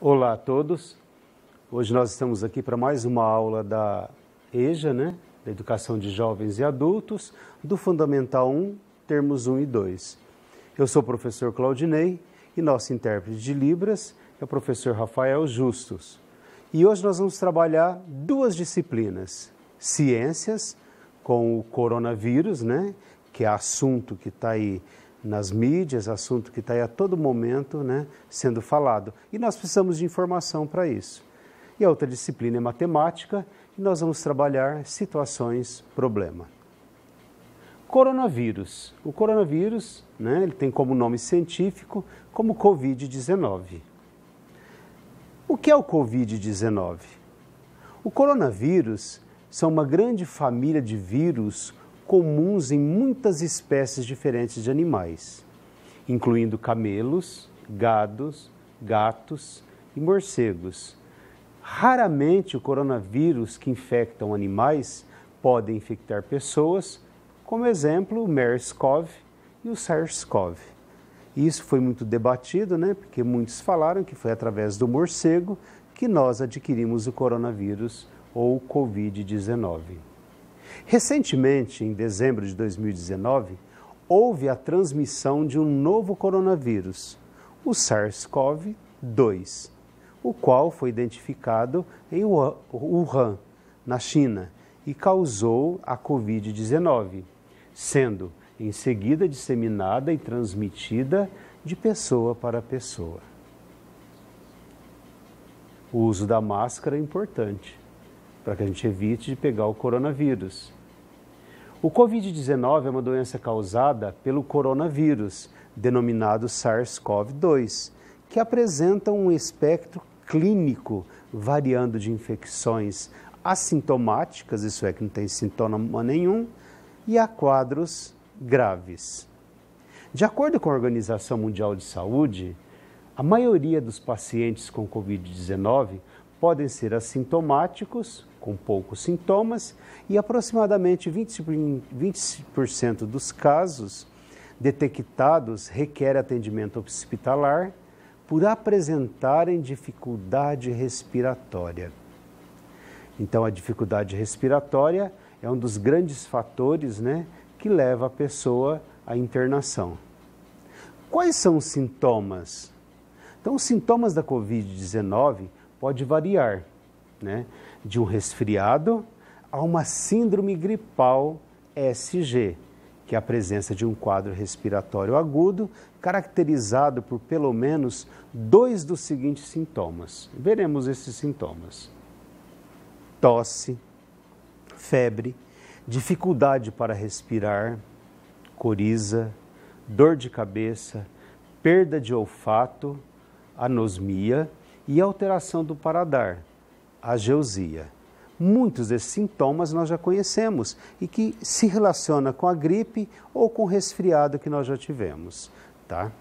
Olá a todos. Hoje nós estamos aqui para mais uma aula da EJA, da Educação de Jovens e Adultos, do Fundamental 1, termos 1 e 2. Eu sou o professor Claudinei e nosso intérprete de Libras é o professor Rafael Justus. E hoje nós vamos trabalhar duas disciplinas, ciências, com o coronavírus, que é assunto que está aí nas mídias, assunto que está aí a todo momento sendo falado. E nós precisamos de informação para isso. E a outra disciplina é matemática, e nós vamos trabalhar situações, problema. Coronavírus. O coronavírus, ele tem como nome científico como Covid-19. O que é o Covid-19? O coronavírus são uma grande família de vírus comuns em muitas espécies diferentes de animais, incluindo camelos, gados, gatos e morcegos. Raramente o coronavírus que infectam animais pode infectar pessoas, como exemplo o MERS-CoV e o SARS-CoV. Isso foi muito debatido, porque muitos falaram que foi através do morcego que nós adquirimos o coronavírus ou Covid-19. Recentemente, em dezembro de 2019, houve a transmissão de um novo coronavírus, o SARS-CoV-2, o qual foi identificado em Wuhan, na China, e causou a Covid-19, sendo em seguida disseminada e transmitida de pessoa para pessoa. O uso da máscara é importante, para que a gente evite de pegar o coronavírus. O Covid-19 é uma doença causada pelo coronavírus, denominado SARS-CoV-2, que apresenta um espectro clínico variando de infecções assintomáticas, isso é, que não tem sintoma nenhum, e a quadros graves. De acordo com a Organização Mundial de Saúde, a maioria dos pacientes com Covid-19 podem ser assintomáticos, com poucos sintomas, e aproximadamente 20% dos casos detectados requer atendimento hospitalar por apresentarem dificuldade respiratória. Então, a dificuldade respiratória é um dos grandes fatores que leva a pessoa à internação. Quais são os sintomas? Então, os sintomas da Covid-19 pode variar, de um resfriado a uma síndrome gripal SG, que é a presença de um quadro respiratório agudo, caracterizado por pelo menos 2 dos seguintes sintomas. Veremos esses sintomas: tosse, febre, dificuldade para respirar, coriza, dor de cabeça, perda de olfato, anosmia e alteração do paladar, ageusia. Muitos desses sintomas nós já conhecemos e que se relaciona com a gripe ou com o resfriado que nós já tivemos, tá?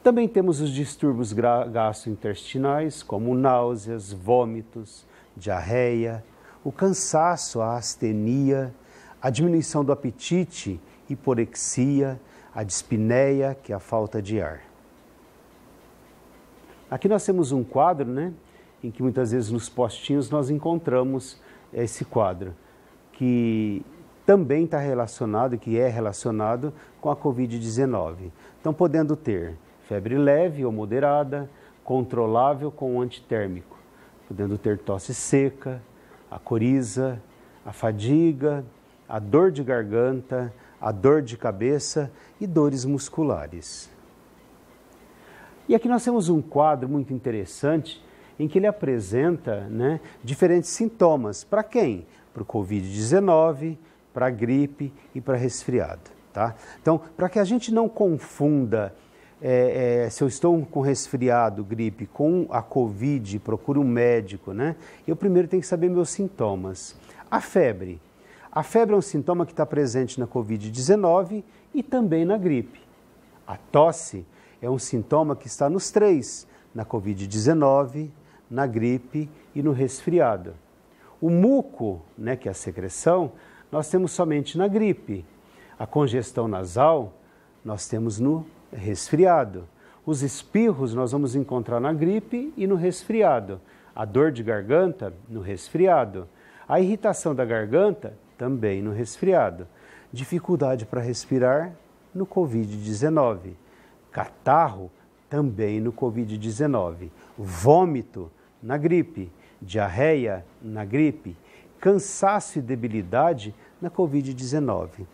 Também temos os distúrbios gastrointestinais, como náuseas, vômitos, diarreia, o cansaço, a astenia, a diminuição do apetite, hiporexia, a dispneia, que é a falta de ar. Aqui nós temos um quadro, em que muitas vezes nos postinhos nós encontramos esse quadro, que também está relacionado, que é relacionado com a Covid-19. Então, podendo ter febre leve ou moderada, controlável com antitérmico, podendo ter tosse seca, a coriza, a fadiga, a dor de garganta, a dor de cabeça e dores musculares. E aqui nós temos um quadro muito interessante em que ele apresenta diferentes sintomas. Para quem? Para o Covid-19, para a gripe e para resfriado. Tá? Então, para que a gente não confunda se eu estou com resfriado, gripe, com a Covid, procure um médico, eu primeiro tenho que saber meus sintomas. A febre. A febre é um sintoma que está presente na Covid-19 e também na gripe. A tosse é um sintoma que está nos três, na Covid-19, na gripe e no resfriado. O muco, que é a secreção, nós temos somente na gripe. A congestão nasal, nós temos no resfriado. Os espirros nós vamos encontrar na gripe e no resfriado. A dor de garganta, no resfriado. A irritação da garganta, também no resfriado. Dificuldade para respirar, no Covid-19. Catarro, também no Covid-19. Vômito, na gripe. Diarreia, na gripe. Cansaço e debilidade, na Covid-19.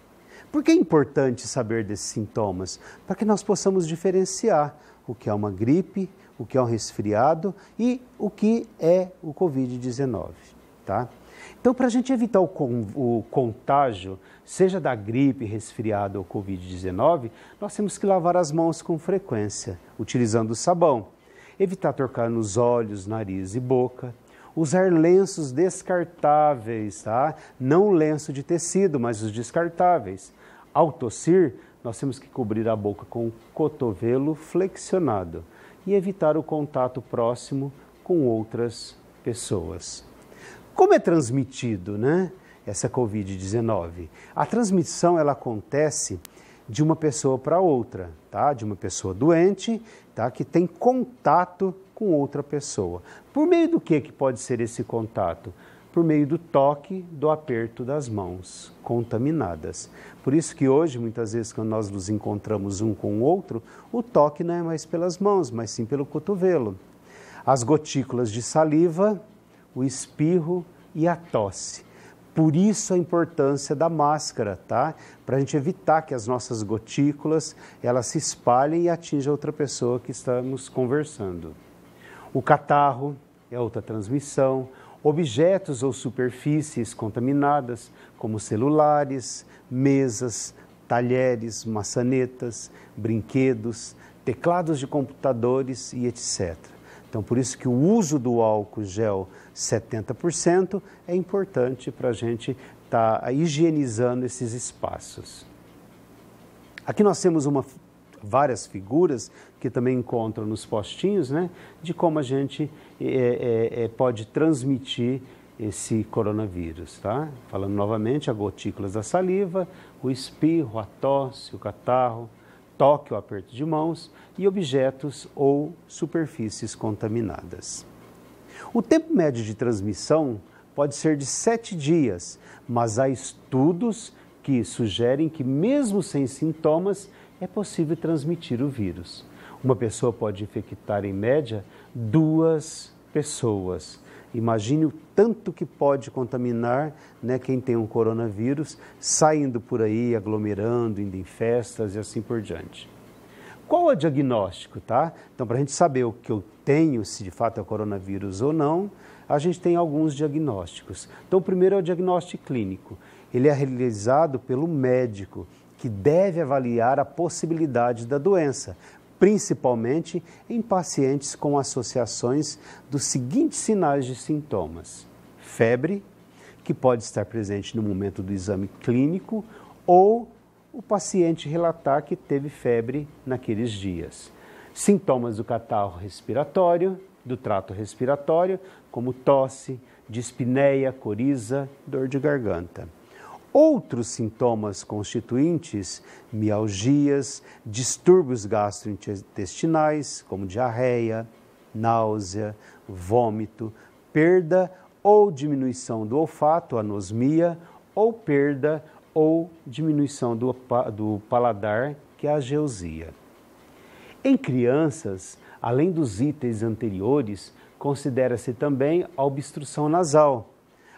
Por que é importante saber desses sintomas? Para que nós possamos diferenciar o que é uma gripe, o que é um resfriado e o que é o Covid-19, tá? Então, para a gente evitar o contágio, seja da gripe, resfriado ou Covid-19, nós temos que lavar as mãos com frequência, utilizando sabão. Evitar tocar nos olhos, nariz e boca. Usar lenços descartáveis, tá? Não lenço de tecido, mas os descartáveis. Ao tossir, nós temos que cobrir a boca com o cotovelo flexionado e evitar o contato próximo com outras pessoas. Como é transmitido, né, essa Covid-19? A transmissão ela acontece de uma pessoa para outra, tá? De uma pessoa doente, tá? Que tem contato com outra pessoa. Por meio do que pode ser esse contato? Por meio do toque, do aperto das mãos contaminadas. Por isso que hoje, muitas vezes, quando nós nos encontramos um com o outro, o toque não é mais pelas mãos, mas sim pelo cotovelo. As gotículas de saliva, o espirro e a tosse. Por isso a importância da máscara, tá? Para a gente evitar que as nossas gotículas, elas se espalhem e atinjam outra pessoa que estamos conversando. O catarro é outra transmissão. Objetos ou superfícies contaminadas, como celulares, mesas, talheres, maçanetas, brinquedos, teclados de computadores e etc. Então, por isso que o uso do álcool gel 70% é importante para a gente estar higienizando esses espaços. Aqui nós temos várias figuras que também encontram nos postinhos, né, de como a gente pode transmitir esse coronavírus, tá? Falando novamente, as gotículas da saliva, o espirro, a tosse, o catarro, toque ou aperto de mãos e objetos ou superfícies contaminadas. O tempo médio de transmissão pode ser de 7 dias, mas há estudos que sugerem que mesmo sem sintomas é possível transmitir o vírus. Uma pessoa pode infectar em média 2 pessoas. Imagine o tanto que pode contaminar, né, quem tem um coronavírus, saindo por aí, aglomerando, indo em festas e assim por diante. Qual é o diagnóstico, tá? Então, para a gente saber o que eu tenho, se de fato é o coronavírus ou não, a gente tem alguns diagnósticos. Então, o primeiro é o diagnóstico clínico. Ele é realizado pelo médico, que deve avaliar a possibilidade da doença, principalmente em pacientes com associações dos seguintes sinais de sintomas: febre, que pode estar presente no momento do exame clínico, ou o paciente relatar que teve febre naqueles dias. Sintomas do catarro respiratório, do trato respiratório, como tosse, dispneia, coriza, dor de garganta. Outros sintomas constituintes, mialgias, distúrbios gastrointestinais, como diarreia, náusea, vômito, perda ou diminuição do olfato, anosmia, ou perda ou diminuição do paladar, que é a ageusia. Em crianças, além dos itens anteriores, considera-se também a obstrução nasal,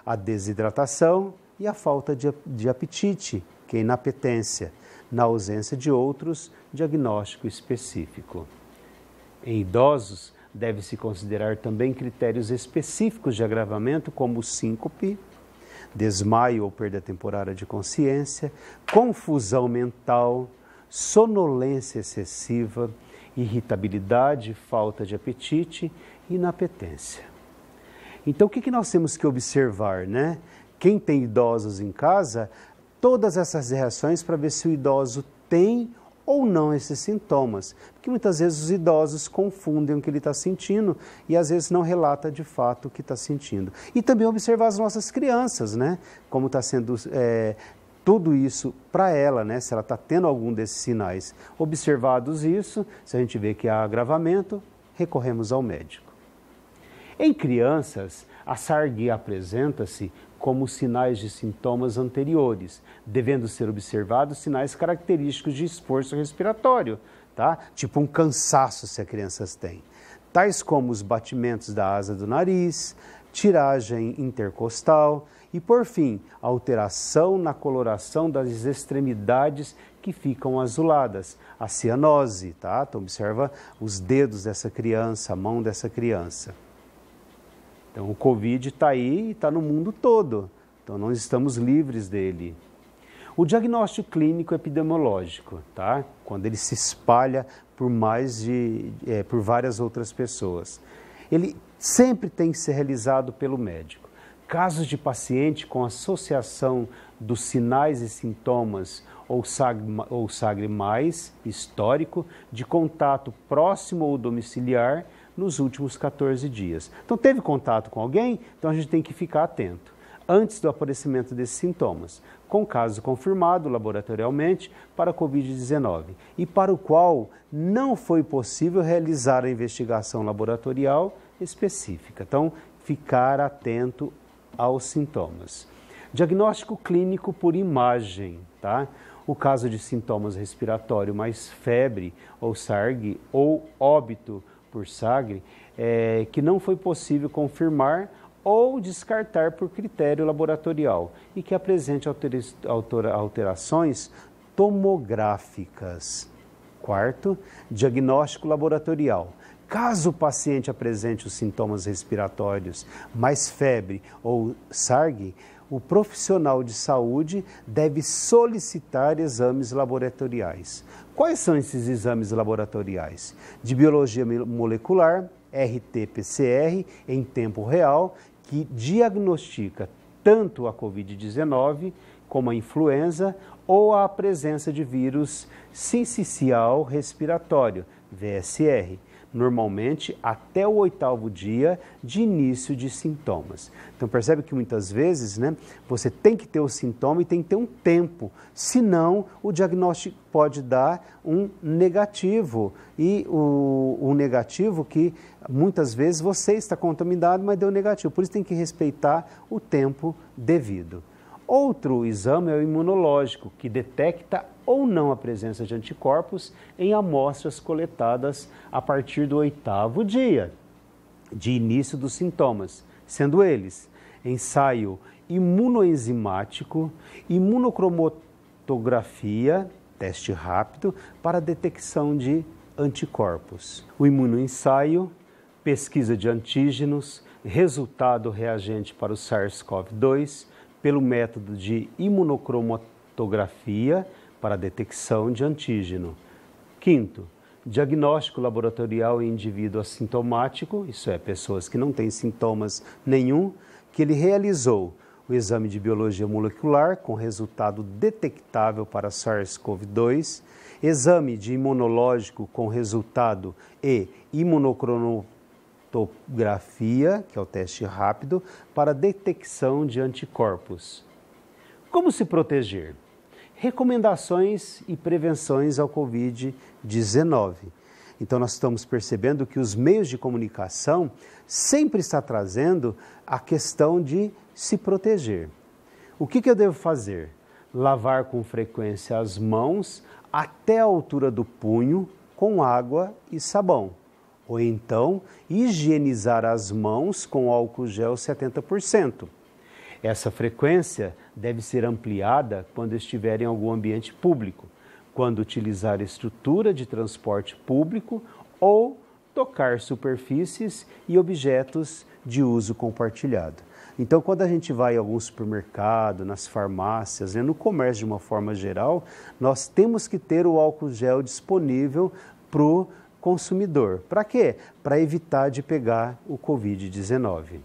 a desidratação e a falta de apetite, que é inapetência, na ausência de outros diagnóstico específico. Em idosos, deve-se considerar também critérios específicos de agravamento, como síncope, desmaio ou perda temporária de consciência, confusão mental, sonolência excessiva, irritabilidade, falta de apetite e inapetência. Então, o que nós temos que observar, né? Quem tem idosos em casa, todas essas reações para ver se o idoso tem ou não esses sintomas. Porque muitas vezes os idosos confundem o que ele está sentindo e às vezes não relata de fato o que está sentindo. E também observar as nossas crianças, né? Como está sendo tudo isso para ela, né? Se ela está tendo algum desses sinais. Observados isso, se a gente vê que há agravamento, recorremos ao médico. Em crianças, a SARG apresenta-se como sinais de sintomas anteriores, devendo ser observados sinais característicos de esforço respiratório, tá? Tipo um cansaço se a criança tem, tais como os batimentos da asa do nariz, tiragem intercostal e, por fim, alteração na coloração das extremidades que ficam azuladas, a cianose, tá? Então observa os dedos dessa criança, a mão dessa criança. Então, o Covid está aí e está no mundo todo, então não estamos livres dele. O diagnóstico clínico epidemiológico, tá? Quando ele se espalha por por várias outras pessoas. Ele sempre tem que ser realizado pelo médico. Casos de paciente com associação dos sinais e sintomas ou SAGRE mais histórico de contato próximo ou domiciliar nos últimos 14 dias. Então, teve contato com alguém? Então, a gente tem que ficar atento antes do aparecimento desses sintomas, com caso confirmado laboratorialmente para a Covid-19 e para o qual não foi possível realizar a investigação laboratorial específica. Então, ficar atento aos sintomas. Diagnóstico clínico por imagem, tá? O caso de sintomas respiratórios mais febre ou SARG ou óbito por SAGRE, que não foi possível confirmar ou descartar por critério laboratorial e que apresente alterações tomográficas. Quarto, diagnóstico laboratorial. Caso o paciente apresente os sintomas respiratórios, mais febre ou SARG, o profissional de saúde deve solicitar exames laboratoriais. Quais são esses exames laboratoriais? De biologia molecular, RT-PCR, em tempo real, que diagnostica tanto a Covid-19 como a influenza ou a presença de vírus sincicial respiratório, VSR, normalmente até o 8º dia de início de sintomas. Então percebe que muitas vezes, né, você tem que ter o sintoma e tem que ter um tempo, senão o diagnóstico pode dar um negativo, e o negativo que muitas vezes você está contaminado, mas deu negativo, por isso tem que respeitar o tempo devido. Outro exame é o imunológico, que detecta ou não a presença de anticorpos em amostras coletadas a partir do 8º dia de início dos sintomas, sendo eles ensaio imunoenzimático, imunocromatografia, teste rápido para detecção de anticorpos. O imunoensaio, pesquisa de antígenos, resultado reagente para o SARS-CoV-2, pelo método de imunocromatografia para detecção de antígeno. Quinto, diagnóstico laboratorial em indivíduo assintomático, isso é, pessoas que não têm sintomas nenhum, que ele realizou o exame de biologia molecular com resultado detectável para SARS-CoV-2, exame de imunológico com resultado e imunocromatografia, que é o teste rápido, para detecção de anticorpos. Como se proteger? Recomendações e prevenções ao Covid-19. Então, nós estamos percebendo que os meios de comunicação sempre estão trazendo a questão de se proteger. O que eu devo fazer? Lavar com frequência as mãos até a altura do punho com água e sabão. Ou então, higienizar as mãos com álcool gel 70%. Essa frequência deve ser ampliada quando estiver em algum ambiente público, quando utilizar estrutura de transporte público ou tocar superfícies e objetos de uso compartilhado. Então, quando a gente vai a algum supermercado, nas farmácias, no comércio de uma forma geral, nós temos que ter o álcool gel disponível para o consumidor. Para quê? Para evitar de pegar o Covid-19.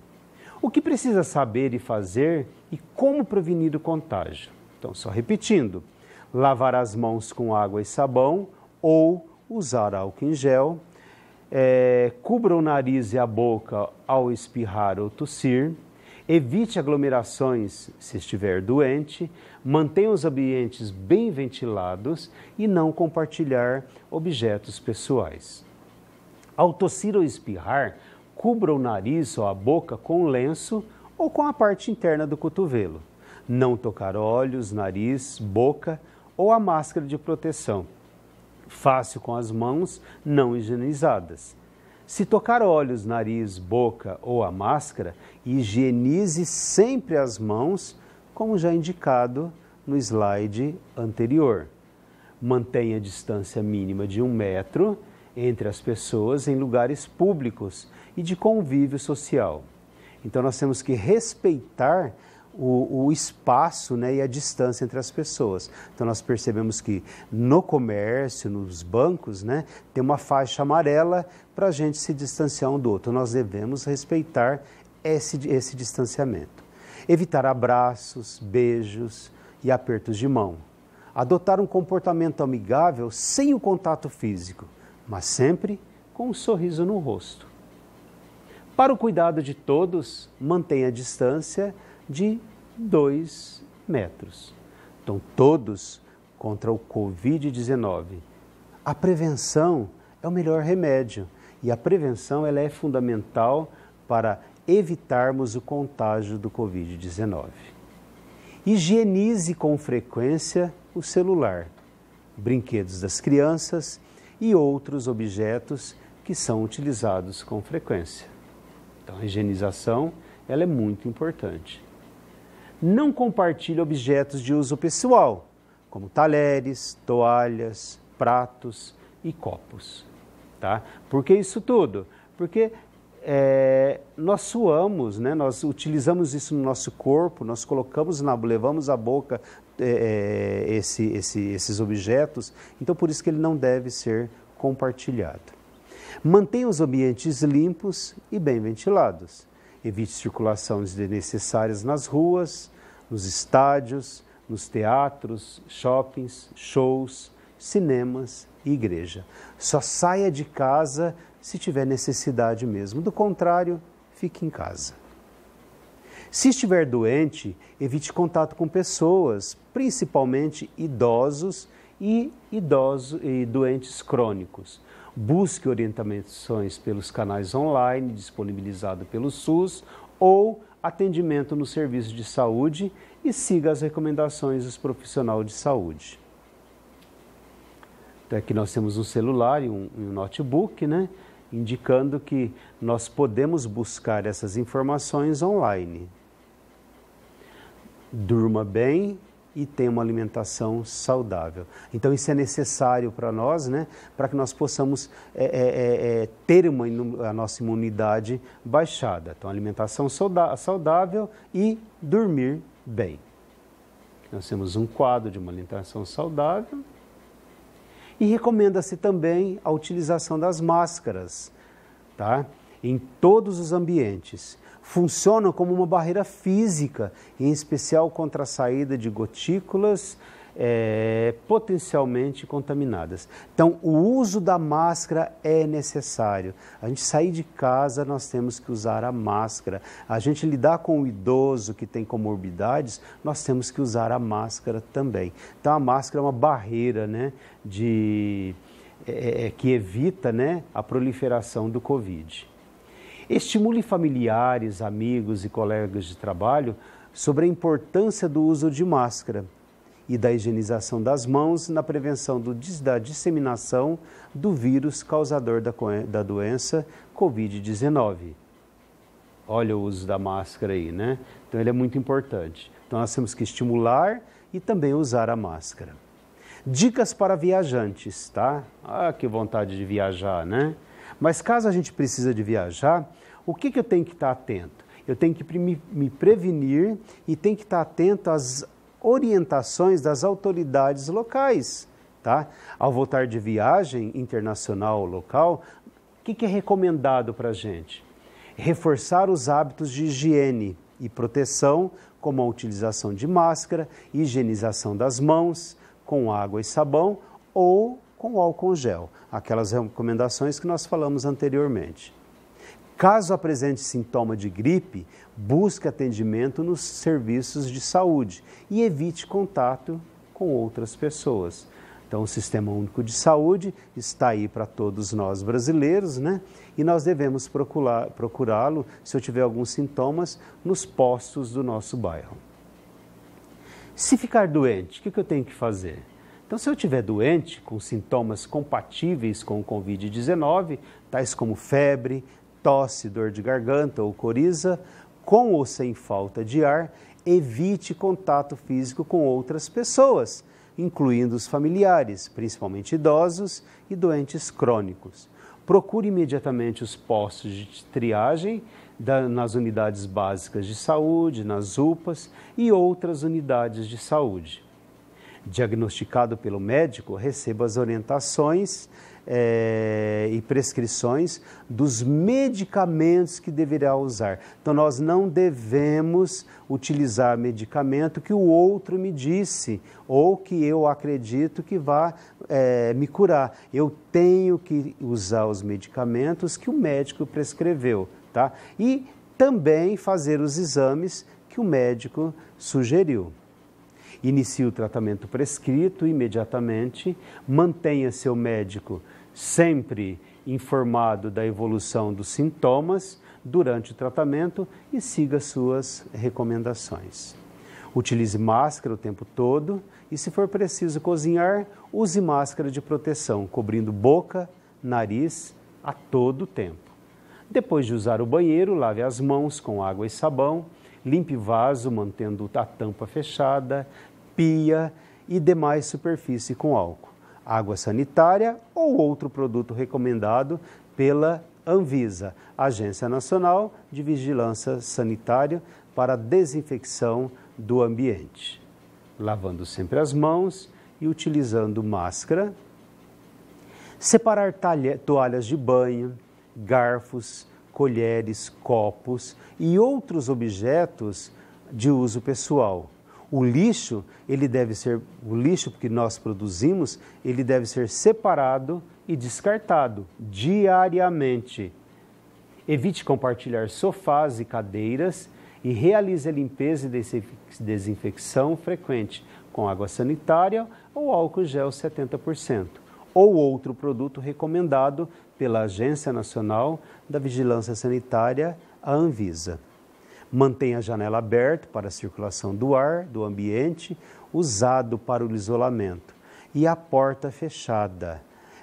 O que precisa saber e fazer e como prevenir o contágio? Então, só repetindo, lavar as mãos com água e sabão ou usar álcool em gel, cubra o nariz e a boca ao espirrar ou tossir, Evite aglomerações se estiver doente, mantenha os ambientes bem ventilados e não compartilhar objetos pessoais. Ao tossir ou espirrar, cubra o nariz ou a boca com lenço ou com a parte interna do cotovelo. Não tocar olhos, nariz, boca ou a máscara de proteção. Faça com as mãos não higienizadas. Se tocar olhos, nariz, boca ou a máscara, higienize sempre as mãos, como já indicado no slide anterior. Mantenha a distância mínima de 1 metro entre as pessoas em lugares públicos e de convívio social. Então, nós temos que respeitar o espaço, né, e a distância entre as pessoas. Então, nós percebemos que no comércio, nos bancos, né, tem uma faixa amarela para a gente se distanciar um do outro. Nós devemos respeitar esse distanciamento. Evitar abraços, beijos e apertos de mão. Adotar um comportamento amigável sem o contato físico, mas sempre com um sorriso no rosto. Para o cuidado de todos, mantenha a distância de 2 metros. Então, todos contra o Covid-19. A prevenção é o melhor remédio e a prevenção ela é fundamental para evitarmos o contágio do Covid-19. Higienize com frequência o celular, brinquedos das crianças e outros objetos que são utilizados com frequência. Então, a higienização ela é muito importante. Não compartilhe objetos de uso pessoal, como talheres, toalhas, pratos e copos. Tá? Por que isso tudo? Porque nós suamos, né? Nós utilizamos isso no nosso corpo, nós levamos à boca esses objetos, então por isso que ele não deve ser compartilhado. Mantenha os ambientes limpos e bem ventilados. Evite circulações desnecessárias nas ruas, nos estádios, nos teatros, shoppings, shows, cinemas e igreja. Só saia de casa se tiver necessidade mesmo. Do contrário, fique em casa. Se estiver doente, evite contato com pessoas, principalmente idosos e doentes crônicos. Busque orientações pelos canais online disponibilizados pelo SUS ou atendimento no serviço de saúde e siga as recomendações dos profissionais de saúde. Então, aqui nós temos um celular e um notebook, né, indicando que nós podemos buscar essas informações online. Durma bem e tenha uma alimentação saudável. Então, isso é necessário para nós, né, para que nós possamos ter a nossa imunidade baixada. Então, alimentação saudável e dormir bem. Nós temos um quadro de uma alimentação saudável e recomenda-se também a utilização das máscaras, tá? Em todos os ambientes. Funcionam como uma barreira física, em especial contra a saída de gotículas potencialmente contaminadas. Então, o uso da máscara é necessário. A gente sair de casa, nós temos que usar a máscara. A gente lidar com o idoso que tem comorbidades, nós temos que usar a máscara também. Então, a máscara é uma barreira, né, que evita, né, a proliferação do Covid. Estimule familiares, amigos e colegas de trabalho sobre a importância do uso de máscara e da higienização das mãos na prevenção da disseminação do vírus causador da doença Covid-19. Olha o uso da máscara aí, né? Então, ele é muito importante. Então, nós temos que estimular e também usar a máscara. Dicas para viajantes, tá? Ah, que vontade de viajar, né? Mas caso a gente precise de viajar, o que eu tenho que estar atento? Eu tenho que me prevenir e tenho que estar atento às orientações das autoridades locais, tá? Ao voltar de viagem internacional ou local, o que é recomendado para a gente? Reforçar os hábitos de higiene e proteção, como a utilização de máscara, higienização das mãos com água e sabão ou com álcool gel, aquelas recomendações que nós falamos anteriormente. Caso apresente sintoma de gripe, busque atendimento nos serviços de saúde e evite contato com outras pessoas. Então, o Sistema Único de Saúde está aí para todos nós brasileiros, né? E nós devemos procurá-lo, se eu tiver alguns sintomas, nos postos do nosso bairro. Se ficar doente, o que eu tenho que fazer? Então, se eu estiver doente, com sintomas compatíveis com o Covid-19, tais como febre, tosse, dor de garganta ou coriza, com ou sem falta de ar, evite contato físico com outras pessoas, incluindo os familiares, principalmente idosos e doentes crônicos. Procure imediatamente os postos de triagem nas unidades básicas de saúde, nas UPAs e outras unidades de saúde. Diagnosticado pelo médico, receba as orientações e prescrições dos medicamentos que deverá usar. Então, nós não devemos utilizar medicamento que o outro me disse ou que eu acredito que vá me curar. Eu tenho que usar os medicamentos que o médico prescreveu, tá? E também fazer os exames que o médico sugeriu. Inicie o tratamento prescrito imediatamente, mantenha seu médico sempre informado da evolução dos sintomas durante o tratamento e siga suas recomendações. Utilize máscara o tempo todo e, se for preciso cozinhar, use máscara de proteção, cobrindo boca, nariz a todo tempo. Depois de usar o banheiro, lave as mãos com água e sabão, limpe vaso mantendo a tampa fechada, pia e demais superfície com álcool, água sanitária ou outro produto recomendado pela Anvisa, Agência Nacional de Vigilância Sanitária para a Desinfecção do Ambiente. Lavando sempre as mãos e utilizando máscara. Separar toalhas de banho, garfos, colheres, copos e outros objetos de uso pessoal. O lixo que nós produzimos, ele deve ser separado e descartado diariamente. Evite compartilhar sofás e cadeiras e realize a limpeza e desinfecção frequente com água sanitária ou álcool gel 70%, ou outro produto recomendado pela Agência Nacional da Vigilância Sanitária, a Anvisa. Mantenha a janela aberta para a circulação do ar do ambiente usado para o isolamento e a porta fechada.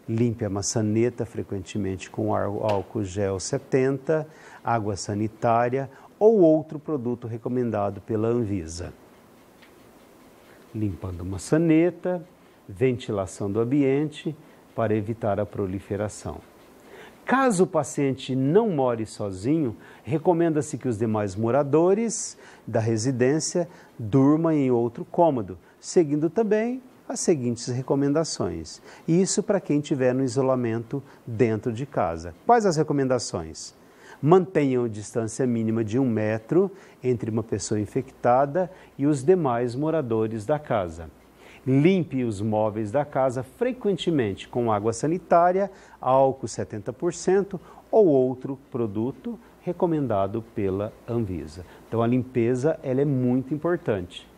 Limpe a maçaneta frequentemente com álcool gel 70, água sanitária ou outro produto recomendado pela Anvisa. Limpando a maçaneta, ventilação do ambiente para evitar a proliferação. Caso o paciente não more sozinho, recomenda-se que os demais moradores da residência durmam em outro cômodo, seguindo também as seguintes recomendações. Isso para quem estiver no isolamento dentro de casa. Quais as recomendações? Mantenham a distância mínima de 1 metro entre uma pessoa infectada e os demais moradores da casa. Limpe os móveis da casa frequentemente com água sanitária, álcool 70% ou outro produto recomendado pela Anvisa. Então, a limpeza ela é muito importante.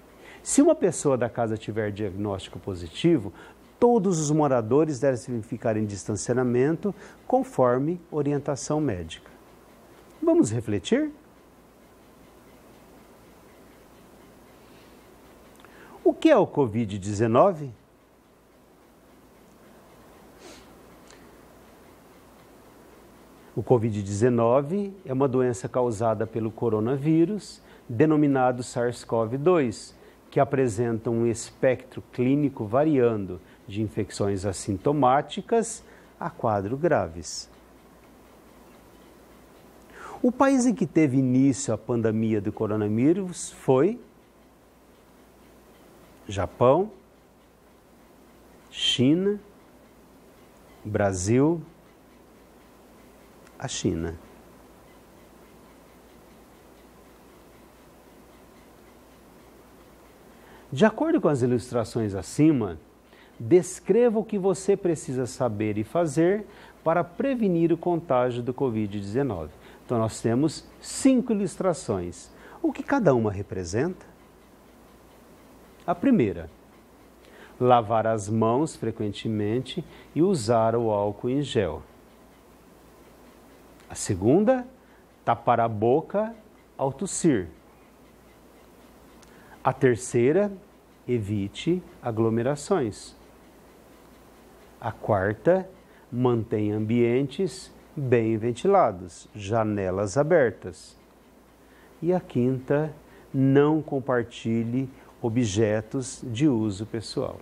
Se uma pessoa da casa tiver diagnóstico positivo, todos os moradores devem ficar em distanciamento conforme orientação médica. Vamos refletir? O que é o Covid-19? O Covid-19 é uma doença causada pelo coronavírus, denominado SARS-CoV-2, que apresenta um espectro clínico variando de infecções assintomáticas a quadros graves. O país em que teve início a pandemia do coronavírus foi Japão, China, Brasil, a China. De acordo com as ilustrações acima, descreva o que você precisa saber e fazer para prevenir o contágio do Covid-19. Então, nós temos 5 ilustrações. O que cada uma representa? A primeira, lavar as mãos frequentemente e usar o álcool em gel. A segunda, tapar a boca ao tossir. A terceira, evite aglomerações. A quarta, mantenha ambientes bem ventilados, janelas abertas. E a quinta, não compartilhe objetos de uso pessoal.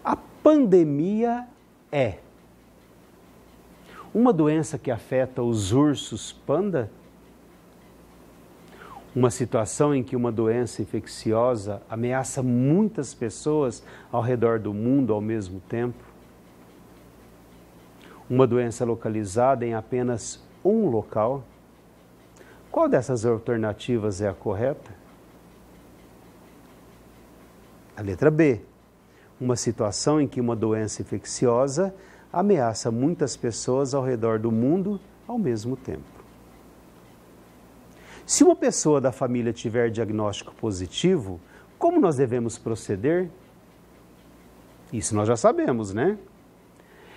A pandemia é uma doença que afeta os ursos panda? Uma situação em que uma doença infecciosa ameaça muitas pessoas ao redor do mundo ao mesmo tempo? Uma doença localizada em apenas um local? Qual dessas alternativas é a correta? A letra B. Uma situação em que uma doença infecciosa ameaça muitas pessoas ao redor do mundo ao mesmo tempo. Se uma pessoa da família tiver diagnóstico positivo, como nós devemos proceder? Isso nós já sabemos, né?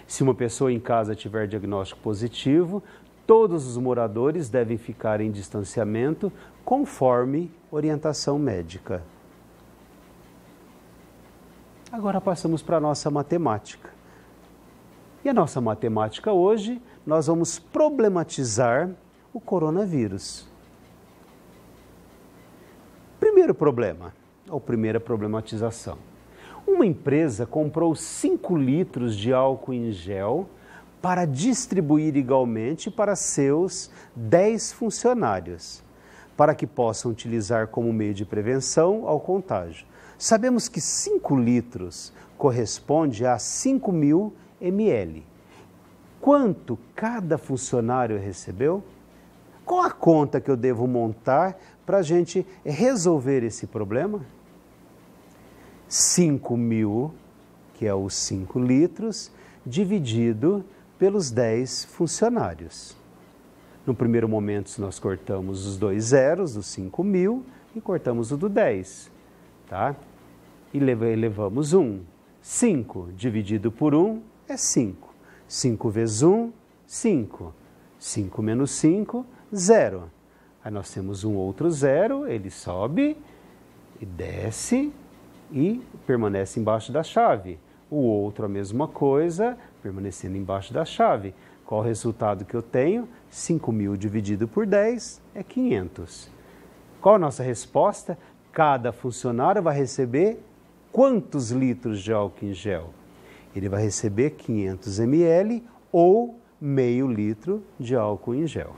Se uma pessoa em casa tiver diagnóstico positivo, todos os moradores devem ficar em distanciamento conforme orientação médica. Agora passamos para a nossa matemática. E a nossa matemática hoje, nós vamos problematizar o coronavírus. Primeiro problema, ou primeira problematização. Uma empresa comprou 5 litros de álcool em gel para distribuir igualmente para seus 10 funcionários, para que possam utilizar como meio de prevenção ao contágio. Sabemos que 5 litros corresponde a 5.000 ml. Quanto cada funcionário recebeu? Qual a conta que eu devo montar para a gente resolver esse problema? 5.000, que é os 5 litros, dividido pelos 10 funcionários. No primeiro momento, nós cortamos os 2 zeros do 5.000 e cortamos o do 10, tá? E levamos 1. 5 dividido por 1 é 5. 5 vezes 1, 5. 5 menos 5, 0. Aí nós temos um outro 0, ele sobe e desce e permanece embaixo da chave. O outro a mesma coisa, permanecendo embaixo da chave. Qual o resultado que eu tenho? 5.000 dividido por 10 é 500. Qual a nossa resposta? Cada funcionário vai receber quantos litros de álcool em gel? Ele vai receber 500 ml ou meio litro de álcool em gel.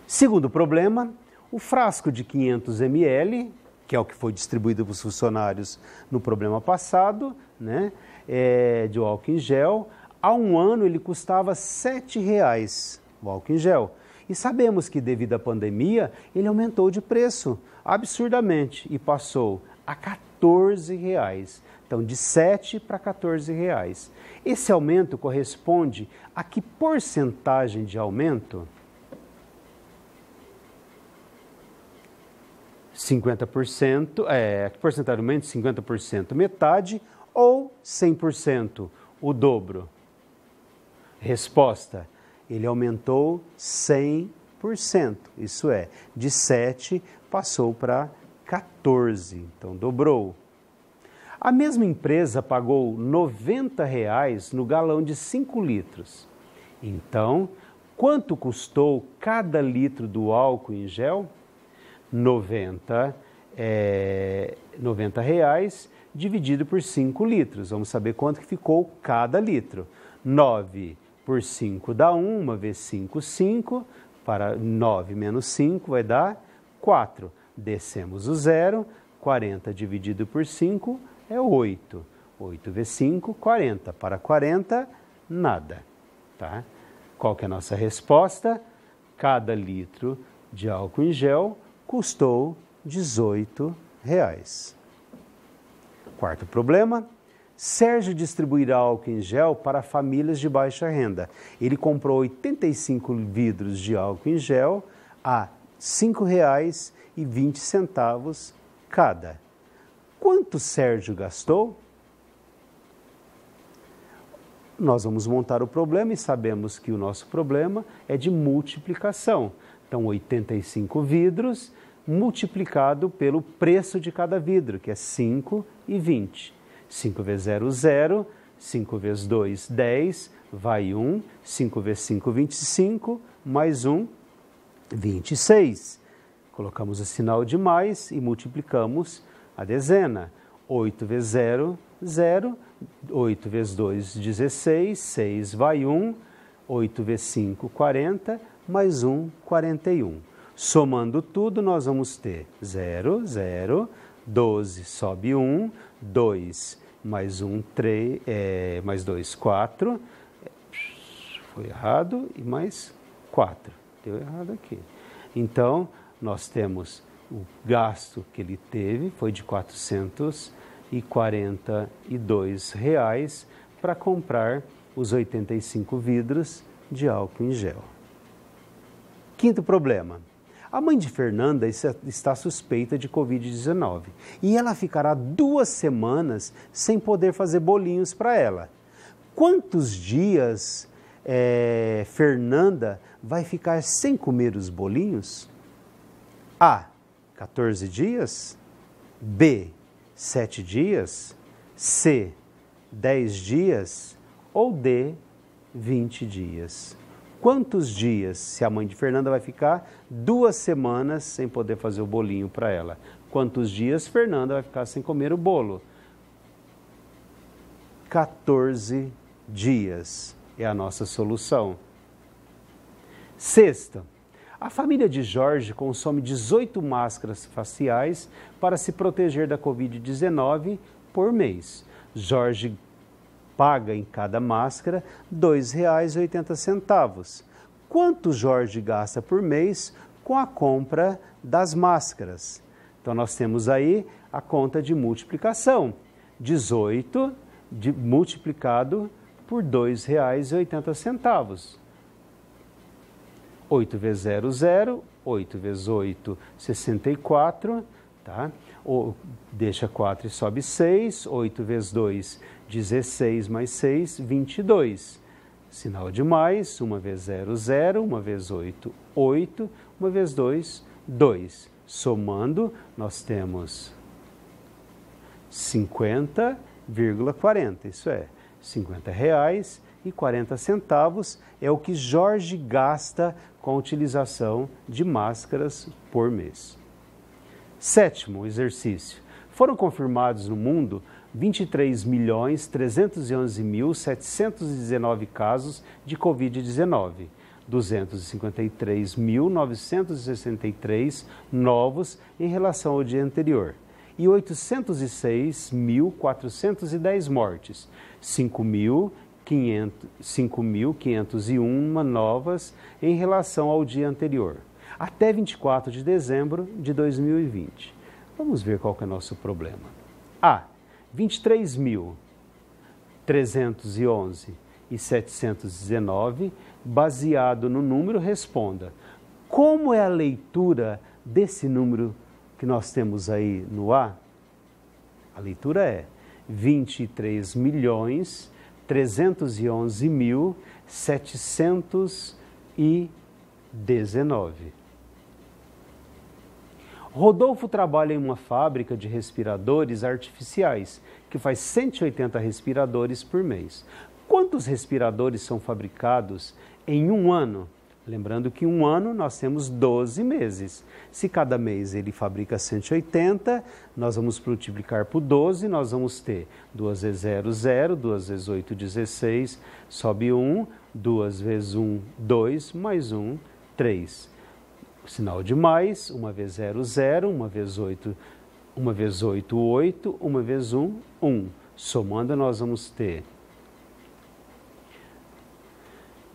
Segundo problema, o frasco de 500 ml, que é o que foi distribuído para os funcionários no problema passado, né, de álcool em gel, há um ano ele custava R$ 7,00 o álcool em gel. E sabemos que devido à pandemia, ele aumentou de preço absurdamente e passou a R$ 14,00. Então, de 7 para R$ 14,00. Esse aumento corresponde a que porcentagem de aumento? 50%, que porcentagem de aumento? 50%, metade ou 100%, o dobro? Resposta, ele aumentou 100%, isso é, de 7 passou para 14, então dobrou. A mesma empresa pagou R$ 90,00 no galão de 5 litros. Então, quanto custou cada litro do álcool em gel? R$ 90 dividido por 5 litros. Vamos saber quanto que ficou cada litro. 9 por 5 dá 1, uma vez 5, 5. Para 9 menos 5 vai dar 4. Descemos o 0. 40 dividido por 5 é 8. 8 vezes 5, 40. Para 40, nada. Tá? Qual que é a nossa resposta? Cada litro de álcool em gel custou R$ 18,00. Quarto problema, Sérgio distribuirá álcool em gel para famílias de baixa renda. Ele comprou 85 vidros de álcool em gel a R$ 5,20 cada. Quanto Sérgio gastou? Nós vamos montar o problema e sabemos que o nosso problema é de multiplicação. Então, 85 vidros multiplicado pelo preço de cada vidro, que é R$ 5,20. 5 vezes 0, 0. 5 vezes 2, 10. Vai 1. 5 vezes 5, 25. Mais 1, 26. Colocamos o sinal de mais e multiplicamos a dezena. 8 vezes 0, 0. 8 vezes 2, 16. 6 vai 1. 8 vezes 5, 40. Mais 1, 41. Somando tudo, nós vamos ter 0, 0. 12 sobe 1. 2 mais 1, 3. Mais 2, 4. Foi errado. E mais 4. Deu errado aqui. Então, nós temos o gasto que ele teve, foi de R$ 442 para comprar os 85 vidros de álcool em gel. Quinto problema. A mãe de Fernanda está suspeita de Covid-19 e ela ficará 2 semanas sem poder fazer bolinhos para ela. Quantos dias Fernanda vai ficar sem comer os bolinhos? A. 14 dias. B. 7 dias. C. 10 dias. Ou D. 20 dias. Quantos dias se a mãe de Fernanda vai ficar 2 semanas sem poder fazer o bolinho para ela? Quantos dias Fernanda vai ficar sem comer o bolo? 14 dias é a nossa solução. Sexta, a família de Jorge consome 18 máscaras faciais para se proteger da Covid-19 por mês. Jorge paga em cada máscara R$ 2,80. Quanto Jorge gasta por mês com a compra das máscaras? Então, nós temos aí a conta de multiplicação. 18 multiplicado por R$ 2,80. 8 vezes 0, 0. 8 vezes 8, 64. Tá? Deixa 4 e sobe 6. 8 vezes 2, 16 mais 6, 22. Sinal de mais, 1 vezes 0, 0, 1 vezes 8, 8, 1 vezes 2, 2. Somando, nós temos 50,40, isso é, R$ 50,40 é o que Jorge gasta com a utilização de máscaras por mês. Sétimo exercício. Foram confirmados no mundo 23.311.719 casos de Covid-19, 253.963 novos em relação ao dia anterior e 806.410 mortes, 5.501 novas em relação ao dia anterior, até 24 de dezembro de 2020. Vamos ver qual que é o nosso problema. A. 23.311.719, baseado no número, responda. Como é a leitura desse número que nós temos aí no A? A leitura é 23.311.719. Rodolfo trabalha em uma fábrica de respiradores artificiais, que faz 180 respiradores por mês. Quantos respiradores são fabricados em um ano? Lembrando que em um ano nós temos 12 meses. Se cada mês ele fabrica 180, nós vamos multiplicar por 12, nós vamos ter 2 vezes 0, 0, 2 vezes 8, 16, sobe 1, 2 vezes 1, 2, mais 1, 3. Sinal de mais, 1 vezes 0, 0, 1 vezes 8, 1 vezes 8, 8, 1 vezes 1, 1. Somando, nós vamos ter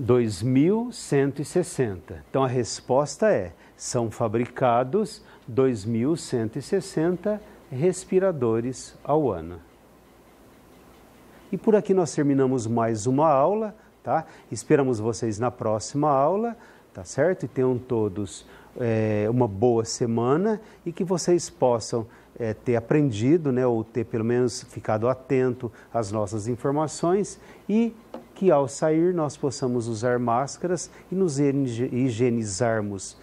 2.160. Então, a resposta é, são fabricados 2.160 respiradores ao ano. E por aqui nós terminamos mais uma aula, tá? Esperamos vocês na próxima aula, tá certo? E tenham todos uma boa semana e que vocês possam ter aprendido, né, ou ter pelo menos ficado atento às nossas informações e que ao sair nós possamos usar máscaras e nos higienizarmos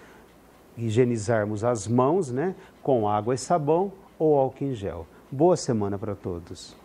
as mãos, né, com água e sabão ou álcool em gel. Boa semana para todos.